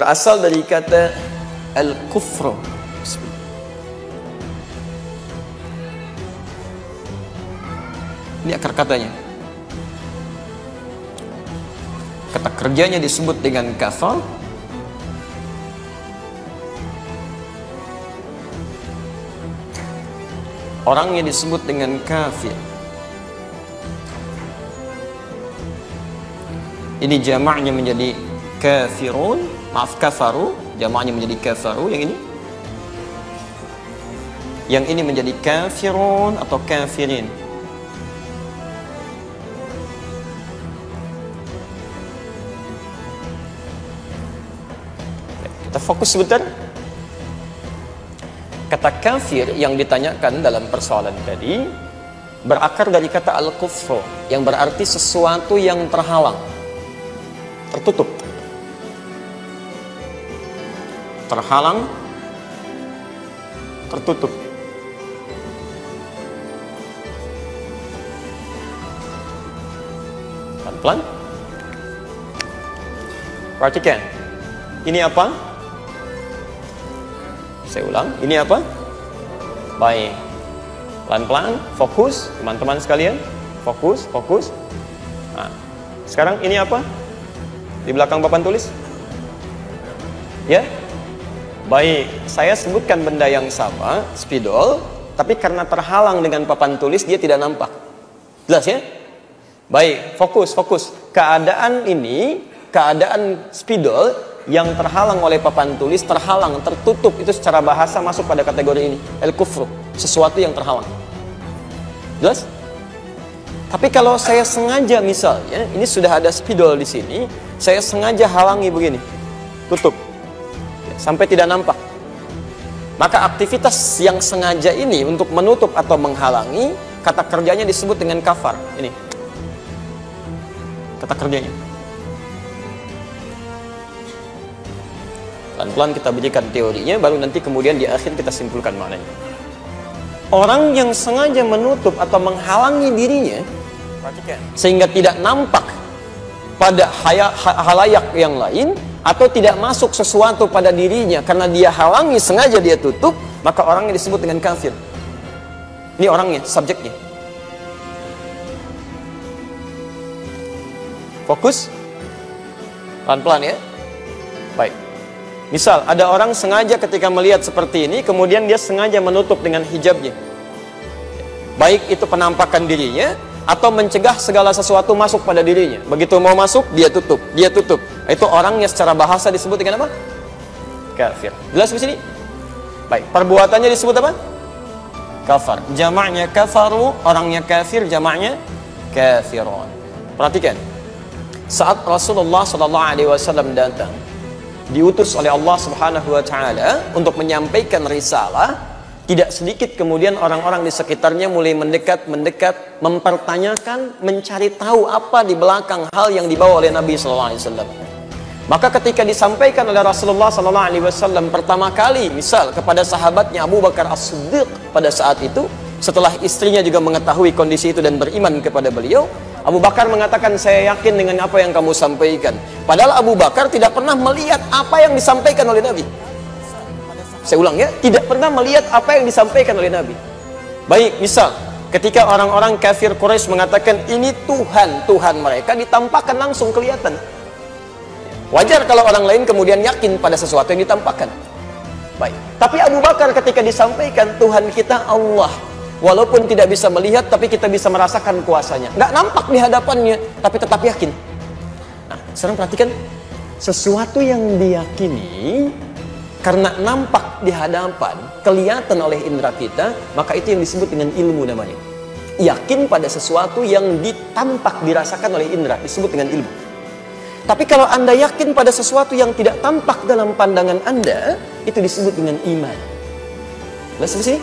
berasal dari kata al-kufru. Ini akar katanya. Kata kerjanya disebut dengan kafar. Orangnya disebut dengan kafir. Ini jamaknya menjadi kafirun, maaf kafaru, jamaknya menjadi kafaru. Yang ini menjadi kafirun atau kafirin. Kita fokus sebentar. Kata kafir yang ditanyakan dalam persoalan tadi berakar dari kata al-kufru, yang berarti sesuatu yang terhalang, tertutup, terhalang, tertutup. Pelan-pelan. Perhatikan. Ini apa? Saya ulang, ini apa? Baik. Pelan-pelan, fokus, teman-teman sekalian. Fokus, fokus. Nah, sekarang ini apa? Di belakang papan tulis? Ya? Baik, saya sebutkan benda yang sama, spidol, tapi karena terhalang dengan papan tulis, dia tidak nampak. Jelas ya? Baik, fokus, fokus. Keadaan ini, keadaan spidol yang terhalang oleh papan tulis, terhalang, tertutup, itu secara bahasa masuk pada kategori ini, al-kufru, sesuatu yang terhalang. Jelas? Tapi kalau saya sengaja misalnya, ini sudah ada spidol di sini, saya sengaja halangi begini, tutup, sampai tidak nampak. Maka aktivitas yang sengaja ini untuk menutup atau menghalangi, kata kerjanya disebut dengan kafar. Ini kata kerjanya. Pelan-pelan kita berikan teorinya, baru nanti kemudian di akhir kita simpulkan maknanya. Orang yang sengaja menutup atau menghalangi dirinya sehingga tidak nampak pada halayak yang lain, atau tidak masuk sesuatu pada dirinya karena dia halangi, sengaja dia tutup, maka orangnya disebut dengan kafir. Ini orangnya, subjeknya. Fokus. Pelan-pelan ya. Baik. Misal, ada orang sengaja ketika melihat seperti ini, kemudian dia sengaja menutup dengan hijabnya. Baik itu penampakan dirinya, atau mencegah segala sesuatu masuk pada dirinya. Begitu mau masuk, dia tutup, dia tutup. Itu orangnya secara bahasa disebut dengan apa? Kafir. Jelas di sini? Baik, perbuatannya disebut apa? Kafar. Jamaknya kafaru, orangnya kafir, jamaknya kafirun. Perhatikan. Saat Rasulullah SAW datang, diutus oleh Allah Subhanahu wa taala untuk menyampaikan risalah, tidak sedikit kemudian orang-orang di sekitarnya mulai mendekat, mempertanyakan, mencari tahu apa di belakang hal yang dibawa oleh Nabi sallallahu alaihi wasallam. Maka ketika disampaikan oleh Rasulullah sallallahu alaihi wasallam pertama kali, misal kepada sahabatnya Abu Bakar As-Siddiq pada saat itu, setelah istrinya juga mengetahui kondisi itu dan beriman kepada beliau, Abu Bakar mengatakan, saya yakin dengan apa yang kamu sampaikan. Padahal Abu Bakar tidak pernah melihat apa yang disampaikan oleh Nabi. Saya ulang ya, tidak pernah melihat apa yang disampaikan oleh Nabi. Baik, misal ketika orang-orang kafir Quraisy mengatakan ini Tuhan mereka, ditampakkan langsung kelihatan. Wajar kalau orang lain kemudian yakin pada sesuatu yang ditampakkan. Baik, tapi Abu Bakar ketika disampaikan Tuhan kita Allah, walaupun tidak bisa melihat, tapi kita bisa merasakan kuasanya. Nggak nampak di hadapannya, tapi tetap yakin. Nah, sekarang perhatikan. Sesuatu yang diyakini, karena nampak di hadapan, kelihatan oleh indera kita, maka itu yang disebut dengan ilmu namanya. Yakin pada sesuatu yang ditampak, dirasakan oleh indera, disebut dengan ilmu. Tapi kalau Anda yakin pada sesuatu yang tidak tampak dalam pandangan Anda, itu disebut dengan iman. Jelas di sini?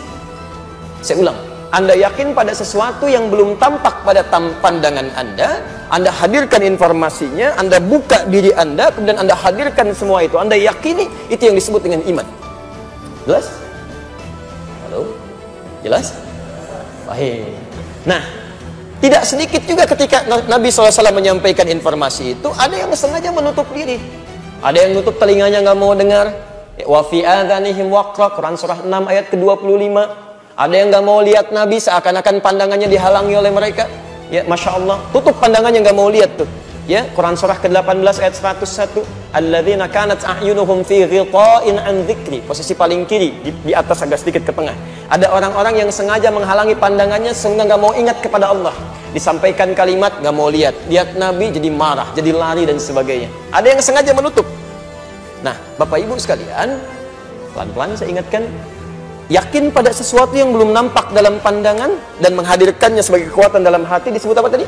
Saya ulang. Anda yakin pada sesuatu yang belum tampak pada pandangan Anda hadirkan informasinya, Anda buka diri Anda, kemudian Anda hadirkan semua itu, Anda yakini, itu yang disebut dengan iman. Jelas? Halo? Jelas? Baik. Nah, tidak sedikit juga ketika Nabi SAW menyampaikan informasi itu, ada yang sengaja menutup diri. Ada yang nutup telinganya nggak mau dengar. Wa fi adhanihim waqra, Quran surah 6 ayat ke-25. Ada yang nggak mau lihat Nabi, seakan-akan pandangannya dihalangi oleh mereka. Ya, Masya Allah, tutup pandangannya, nggak mau lihat tuh. Ya, Quran surah ke-18 ayat 101. Alladzina kanat a'yunuhum fi ghita'in an dzikri. Posisi paling kiri, di atas agak sedikit ke tengah. Ada orang-orang yang sengaja menghalangi pandangannya sehingga nggak mau ingat kepada Allah. Disampaikan kalimat, nggak mau lihat. Lihat Nabi jadi marah, jadi lari dan sebagainya. Ada yang sengaja menutup. Nah, Bapak Ibu sekalian, pelan-pelan saya ingatkan, yakin pada sesuatu yang belum nampak dalam pandangan dan menghadirkannya sebagai kekuatan dalam hati disebut apa tadi?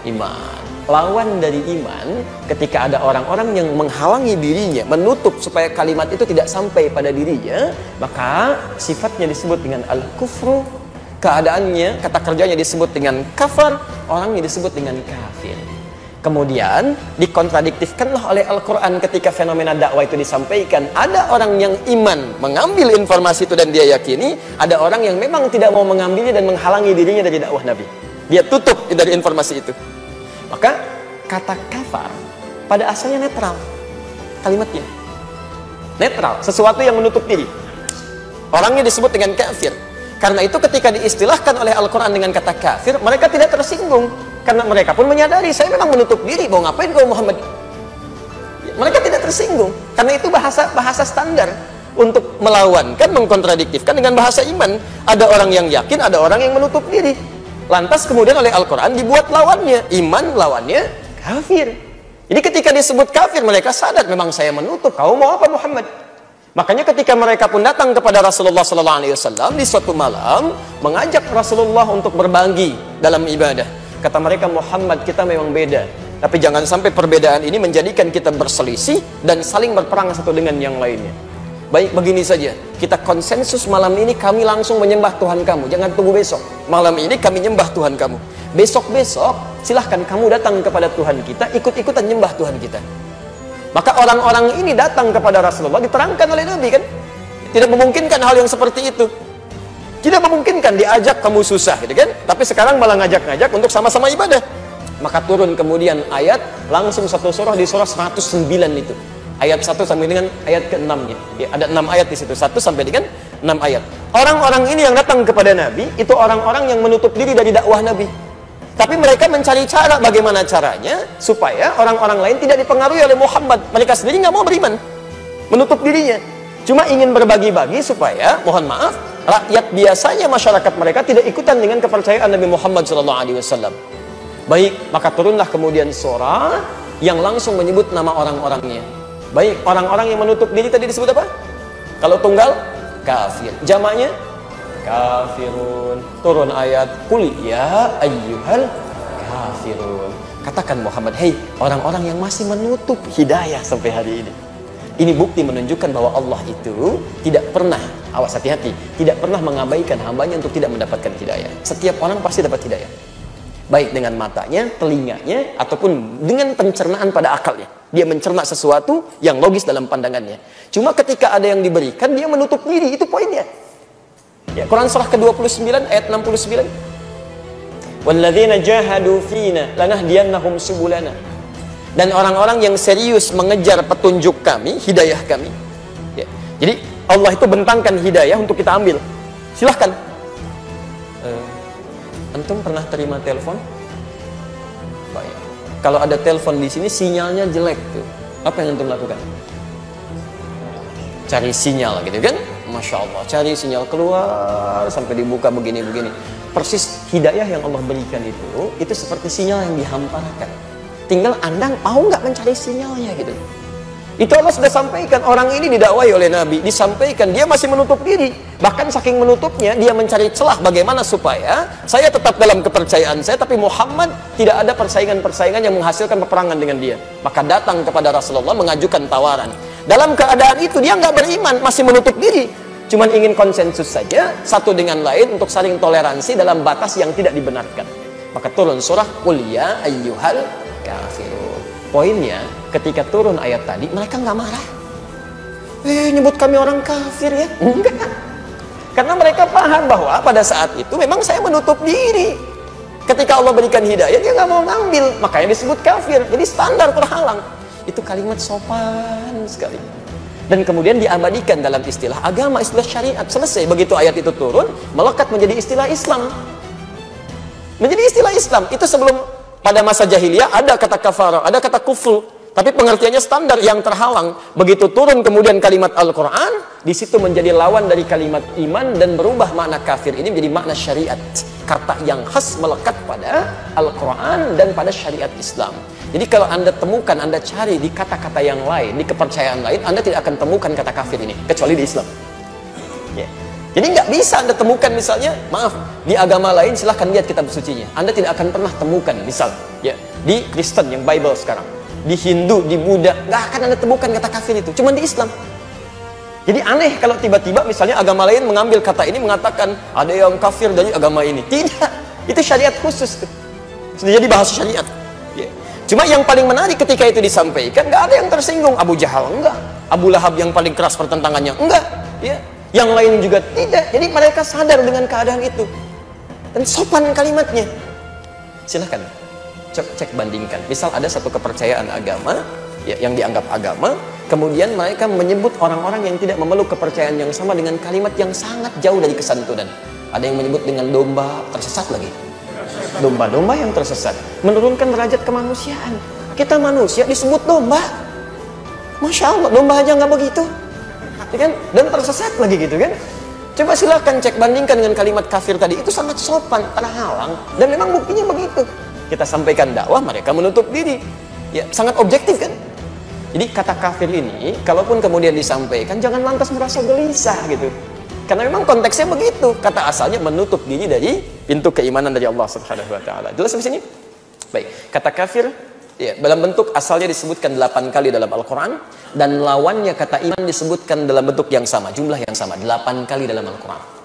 Iman. Lawan dari iman, ketika ada orang-orang yang menghalangi dirinya, menutup supaya kalimat itu tidak sampai pada dirinya, maka sifatnya disebut dengan al-kufru, keadaannya, kata kerjanya disebut dengan kafar, orangnya disebut dengan kafir. Kemudian dikontradiktifkanlah oleh Al-Quran ketika fenomena dakwah itu disampaikan. Ada orang yang iman mengambil informasi itu dan dia yakini, ada orang yang memang tidak mau mengambilnya dan menghalangi dirinya dari dakwah Nabi. Dia tutup dari informasi itu. Maka kata kafar pada asalnya netral kalimatnya. Netral, sesuatu yang menutup diri. Orangnya disebut dengan kafir. Karena itu ketika diistilahkan oleh Al-Quran dengan kata kafir, mereka tidak tersinggung. Karena mereka pun menyadari, saya memang menutup diri, mau ngapain kau Muhammad? Mereka tidak tersinggung. Karena itu bahasa standar untuk melawan, kan mengkontradiktifkan dengan bahasa iman. Ada orang yang yakin, ada orang yang menutup diri. Lantas kemudian oleh Al-Quran dibuat lawannya, iman lawannya kafir. Jadi ketika disebut kafir, mereka sadar memang saya menutup. Kau mau apa Muhammad? Makanya ketika mereka pun datang kepada Rasulullah SAW di suatu malam, mengajak Rasulullah untuk berbagi dalam ibadah. Kata mereka, Muhammad, kita memang beda, tapi jangan sampai perbedaan ini menjadikan kita berselisih dan saling berperang satu dengan yang lainnya. Baik, begini saja, kita konsensus malam ini kami langsung menyembah Tuhan kamu. Jangan tunggu besok. Malam ini kami nyembah Tuhan kamu. Besok-besok silahkan kamu datang kepada Tuhan kita, ikut-ikutan nyembah Tuhan kita. Maka orang-orang ini datang kepada Rasulullah, diterangkan oleh Nabi kan. Tidak memungkinkan hal yang seperti itu. Tidak memungkinkan diajak kamu susah gitu kan. Tapi sekarang malah ngajak-ngajak untuk sama-sama ibadah. Maka turun kemudian ayat langsung satu surah di surah 109 itu. Ayat 1 sampai dengan ayat ke-6 ya, ada 6 ayat di situ, 1 sampai dengan 6 ayat. Orang-orang ini yang datang kepada Nabi itu orang-orang yang menutup diri dari dakwah Nabi. Tapi mereka mencari cara, bagaimana caranya supaya orang-orang lain tidak dipengaruhi oleh Muhammad. Mereka sendiri nggak mau beriman, menutup dirinya. Cuma ingin berbagi-bagi supaya, mohon maaf, rakyat biasanya masyarakat mereka tidak ikutan dengan kepercayaan Nabi Muhammad SAW. Baik, maka turunlah kemudian surah yang langsung menyebut nama orang-orangnya. Baik, orang-orang yang menutup diri tadi disebut apa? Kalau tunggal, kafir. Jamaknya, kafirun. Turun ayat, qul ya ayyuhal kafirun. Katakan Muhammad, hei orang-orang yang masih menutup hidayah sampai hari ini. Ini bukti menunjukkan bahwa Allah itu tidak pernah, awas hati-hati, tidak pernah mengabaikan hambanya untuk tidak mendapatkan hidayah. Setiap orang pasti dapat hidayah. Baik dengan matanya, telinganya, ataupun dengan pencernaan pada akalnya. Dia mencerna sesuatu yang logis dalam pandangannya. Cuma ketika ada yang diberikan, dia menutup diri, itu poinnya. Ya, Quran surah ke-29 ayat 69. Walladzina jahadu fina lanahdiyannahum subulana. Dan orang-orang yang serius mengejar petunjuk kami, hidayah kami. Ya. Jadi Allah itu bentangkan hidayah untuk kita ambil. Silahkan. Antum pernah terima telepon? Baik. Kalau ada telepon di sini sinyalnya jelek tuh, apa yang antum lakukan? Cari sinyal gitu kan? Masya Allah, cari sinyal keluar sampai dibuka begini-begini. Persis hidayah yang Allah berikan itu seperti sinyal yang dihamparkan. Tinggal Anda mau nggak mencari sinyalnya gitu. Itu Allah sudah sampaikan, orang ini didakwai oleh Nabi, disampaikan, dia masih menutup diri. Bahkan saking menutupnya, dia mencari celah bagaimana supaya saya tetap dalam kepercayaan saya, tapi Muhammad tidak ada persaingan-persaingan yang menghasilkan peperangan dengan dia. Maka datang kepada Rasulullah mengajukan tawaran. Dalam keadaan itu dia nggak beriman, masih menutup diri. Cuman ingin konsensus saja, satu dengan lain untuk saling toleransi dalam batas yang tidak dibenarkan. Maka turun surah, qul ya ayyuhal kafirun. Poinnya, ketika turun ayat tadi, mereka nggak marah. Nyebut kami orang kafir ya? Enggak. Karena mereka paham bahwa pada saat itu memang saya menutup diri. Ketika Allah berikan hidayah, dia nggak mau ngambil. Makanya disebut kafir. Jadi standar terhalang. Itu kalimat sopan sekali. Dan kemudian diabadikan dalam istilah agama, istilah syariat. Selesai begitu ayat itu turun, melekat menjadi istilah Islam. Menjadi istilah Islam. Itu sebelum, pada masa jahiliyah ada kata kafara, ada kata kufur. Tapi pengertiannya standar yang terhalang. Begitu turun kemudian kalimat Al-Quran, di situ menjadi lawan dari kalimat iman dan berubah makna kafir ini menjadi makna syariat. Kata yang khas melekat pada Al-Quran dan pada syariat Islam. Jadi kalau Anda temukan, Anda cari di kata-kata yang lain, di kepercayaan lain, Anda tidak akan temukan kata kafir ini, kecuali di Islam. Ya. Jadi nggak bisa Anda temukan misalnya, maaf, di agama lain silahkan lihat kitab sucinya. Anda tidak akan pernah temukan, misal, ya, di Kristen yang Bible sekarang. Di Hindu, di Buddha, nggak akan Anda temukan kata kafir itu, cuma di Islam. Jadi aneh kalau tiba-tiba misalnya agama lain mengambil kata ini mengatakan ada yang kafir dari agama ini. Tidak, itu syariat khusus, sudah jadi bahasa syariat. Ya. Cuma yang paling menarik ketika itu disampaikan, nggak ada yang tersinggung. Abu Jahal enggak, Abu Lahab yang paling keras pertentangannya enggak, ya. Yang lain juga tidak. Jadi mereka sadar dengan keadaan itu dan sopan kalimatnya. Silahkan cek bandingkan. Misal ada satu kepercayaan agama, ya, yang dianggap agama, kemudian mereka menyebut orang-orang yang tidak memeluk kepercayaan yang sama dengan kalimat yang sangat jauh dari kesantunan. Ada yang menyebut dengan domba tersesat lagi. Domba-domba yang tersesat menurunkan derajat kemanusiaan. Kita manusia disebut domba. Masya Allah, domba aja nggak begitu, ya kan? Dan tersesat lagi gitu kan. Coba silahkan cek bandingkan dengan kalimat kafir tadi. Itu sangat sopan, terhalang, dan memang buktinya begitu. Kita sampaikan dakwah, mereka menutup diri. Ya, sangat objektif kan? Jadi kata kafir ini, kalaupun kemudian disampaikan, jangan lantas merasa gelisah gitu. Karena memang konteksnya begitu. Kata asalnya menutup diri dari pintu keimanan dari Allah Subhanahu wa taala. Jelas sampai sini? Baik, kata kafir ya, dalam bentuk asalnya disebutkan 8 kali dalam Al-Quran, dan lawannya kata iman disebutkan dalam bentuk yang sama, jumlah yang sama, 8 kali dalam Al-Quran.